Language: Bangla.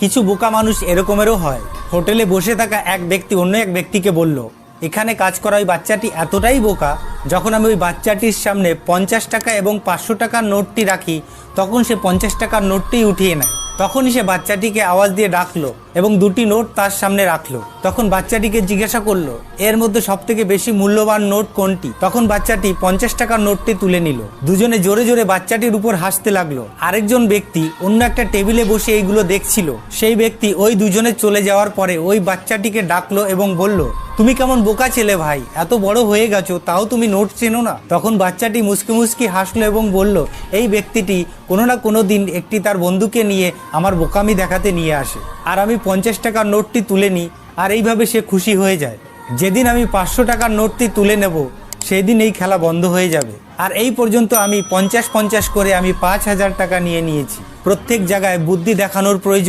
কিছু বোকা মানুষ এরকমেরও হয়। হোটেলে বসে থাকা এক ব্যক্তি অন্য এক ব্যক্তিকে বলল, এখানে কাজ করা ওই বাচ্চাটি এতটাই বোকা, যখন আমি ওই বাচ্চাটির সামনে 50 টাকা এবং 500 টাকার নোটটি রাখি তখন সে 50 টাকার নোটটি উঠিয়ে নেয়। তখনই সে বাচ্চাটিকে আওয়াজ দিয়ে ডাকলো এবং দুটি নোট তার সামনে রাখলো। তখন বাচ্চাটিকে জিজ্ঞাসা করলো, এর মধ্যে সবথেকে বেশি মূল্যবান নোট কোনটি? তখন বাচ্চাটি 50 টাকার নোটটি তুলে নিল। দুজনে জোরে জোরে বাচ্চাটির উপর হাসতে লাগলো। আরেকজন ব্যক্তি অন্য একটা টেবিলে বসে এইগুলো দেখছিল। সেই ব্যক্তি ওই দুজনে চলে যাওয়ার পরে ওই বাচ্চাটিকে ডাকলো এবং বলল, তুমি কেমন বোকা ছেলে ভাই, এত বড় হয়ে গেছো তাও তুমি নোট চেনো না? তখন বাচ্চাটি মুসকি মুসকি হাসলো এবং বলল, এই ব্যক্তিটি কোনো না কোনো দিন একটি তার বন্ধুকে নিয়ে আমার বোকামি দেখাতে নিয়ে আসে, আর আমি 50 টাকার নোটটি তুলে নিই, আর এইভাবে সে খুশি হয়ে যায়। যেদিন আমি 500 টাকার নোটটি তুলে নেব সেই দিন এই খেলা বন্ধ হয়ে যাবে। আর এই পর্যন্ত আমি 50-50 করে আমি 5000 টাকা নিয়ে নিয়েছি। প্রত্যেক জায়গায় বুদ্ধি দেখানোর প্রয়োজন।